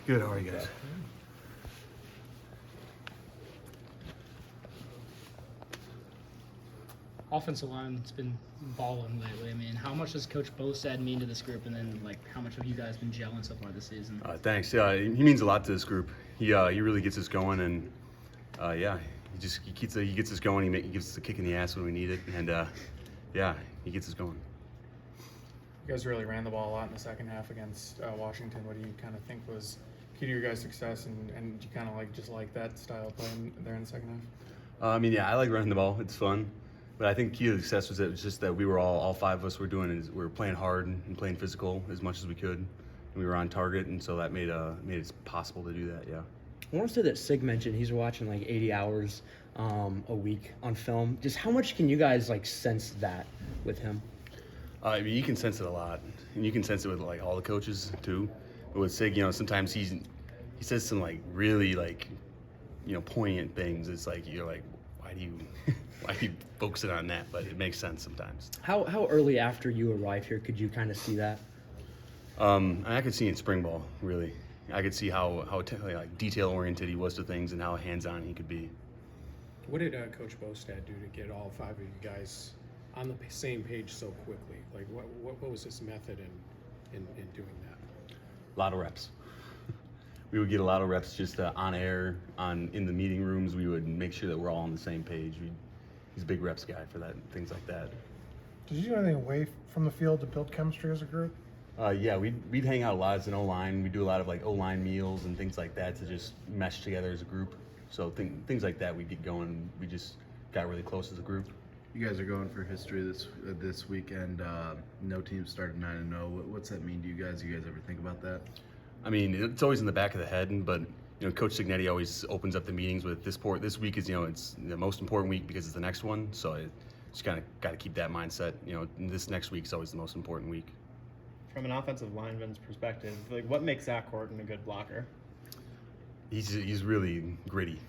Good, how are you guys? Offensive line's been balling lately. I mean, how much does Coach Bostad mean to this group, and then like how much have you guys been gelling so far this season? Thanks. Yeah, he means a lot to this group. He really gets us going, and he gets us going. He gives us a kick in the ass when we need it, and he gets us going. You guys really ran the ball a lot in the second half against Washington. What do you kind of think was key to your guys' success, and do you kind of like that style of play there in the second half? I like running the ball. It's fun. But I think key to the success was just that we were all five of us were doing is we were playing hard and playing physical as much as we could. And we were on target, and so that made it possible to do that. Yeah. I want to say that Sig mentioned he's watching like 80 hours a week on film. Just how much can you guys like sense that with him? I mean, you can sense it a lot, and you can sense it with like all the coaches too. But with Sig, sometimes he says some like really like poignant things. It's like you're like, why do you focusing on that? But it makes sense sometimes. How early after you arrived here could you kind of see that? I could see in spring ball, really. I could see how detail oriented he was to things and how hands on he could be. What did Coach Bostad do to get all five of you guys on the same page so quickly? Like what was his method in doing that? A lot of reps. We would get a lot of reps just on air, in the meeting rooms. We would make sure that we're all on the same page. He's a big reps guy for that, things like that. Did you do anything away from the field to build chemistry as a group? We'd hang out a lot as an O-line. We do a lot of like O-line meals and things like that to just mesh together as a group. So things like that we get going. We just got really close as a group. You guys are going for history this weekend. No team started 9-0. What's that mean to you guys? You guys ever think about that? I mean, it's always in the back of the head, but Coach Signetti always opens up the meetings with this week is it's the most important week because it's the next one. So it just kind of got to keep that mindset. This next week's always the most important week. From an offensive lineman's perspective, like what makes Zach Horton a good blocker? He's really gritty.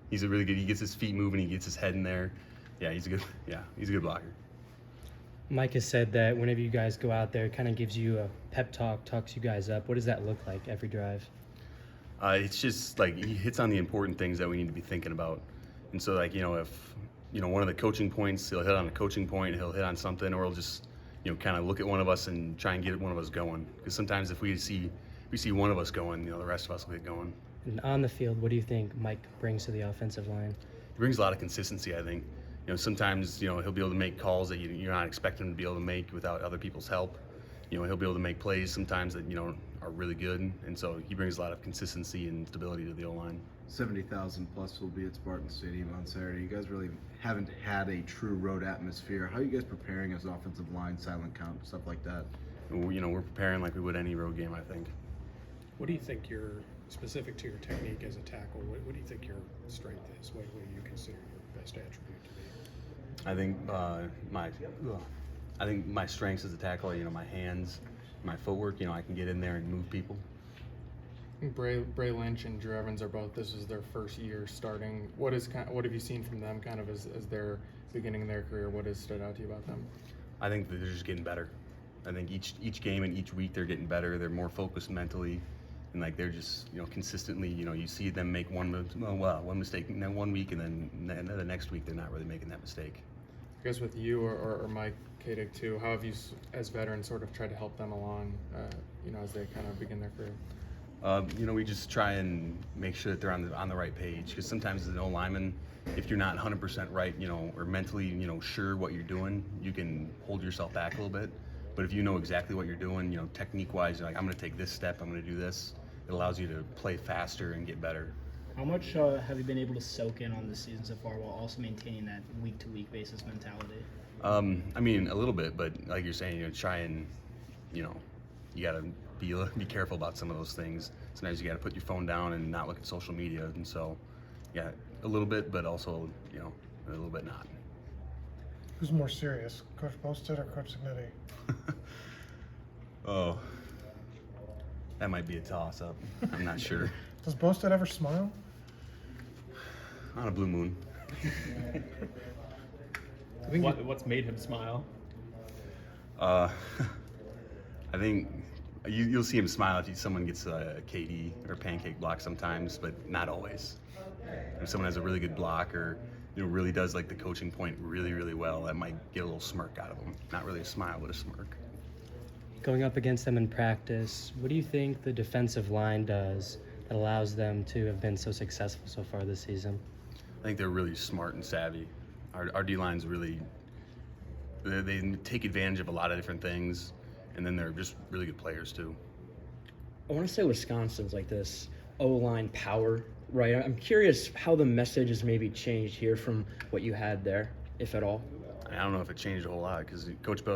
He's a really good. He gets his feet moving. He gets his head in there. He's a good blocker. Mike has said that whenever you guys go out there, it kind of gives you a pep talk, talks you guys up. What does that look like every drive? It's just like he hits on the important things that we need to be thinking about. And so if one of the coaching points, he'll hit on a coaching point, he'll hit on something, or he'll just kind of look at one of us and try and get one of us going. Because sometimes if we see one of us going, the rest of us will get going. And on the field, what do you think Mike brings to the offensive line? He brings a lot of consistency, I think. Sometimes he'll be able to make calls that you're not expecting him to be able to make without other people's help. He'll be able to make plays sometimes that are really good, and so he brings a lot of consistency and stability to the O-line. 70,000 plus will be at Spartan Stadium on Saturday. You guys really haven't had a true road atmosphere. How are you guys preparing as offensive line, silent count, stuff like that? We're preparing like we would any road game, I think. What do you think specific to your technique as a tackle, what do you think your strength is? What do you consider your best attribute to be? I think my strengths as a tackle, my hands, my footwork. I can get in there and move people. Bray Lynch and Drew Evans this is their first year starting. What have you seen from them kind of as they're beginning their career? What has stood out to you about them? I think that they're just getting better. I think each game and each week they're getting better. They're more focused mentally, and like they're just consistently. You see them make one mistake in that 1 week, and then the next week they're not really making that mistake. I guess with you or Mike Kadick too, how have you as veterans sort of tried to help them along, as they kind of begin their career? We just try and make sure that they're on the right page, because sometimes as an O-lineman, if you're not 100% right, or mentally, sure what you're doing, you can hold yourself back a little bit. But if you know exactly what you're doing, technique-wise, you're like, I'm going to take this step, I'm going to do this. It allows you to play faster and get better. How much have you been able to soak in on this season so far while also maintaining that week-to-week basis mentality? I mean, a little bit, but like you're saying, try and, you got to be careful about some of those things. Sometimes you got to put your phone down and not look at social media, and so, yeah, a little bit, but also, a little bit not. Who's more serious, Coach Bostad or Coach Signetti? Oh, that might be a toss-up. I'm not sure. Does Bostad ever smile? On a blue moon. What's made him smile? I think you'll see him smile if someone gets a KD or pancake block sometimes, but not always. If someone has a really good block or really does like the coaching point really, really well, that might get a little smirk out of them. Not really a smile, but a smirk. Going up against them in practice, what do you think the defensive line does that allows them to have been so successful so far this season? I think they're really smart and savvy. Our D-line's really, they take advantage of a lot of different things, and then they're just really good players too. I want to say Wisconsin's like this O-line power, right? I'm curious how the message has maybe changed here from what you had there, if at all. I don't know if it changed a whole lot because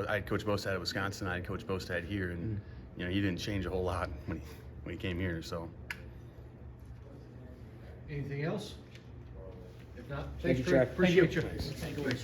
I had Coach Bostad at Wisconsin, I had Coach Bostad here, and he didn't change a whole lot when he came here. So. Anything else? If not, Thank thanks, you, Trey. Jack. Appreciate Thank you. Thanks, Trey.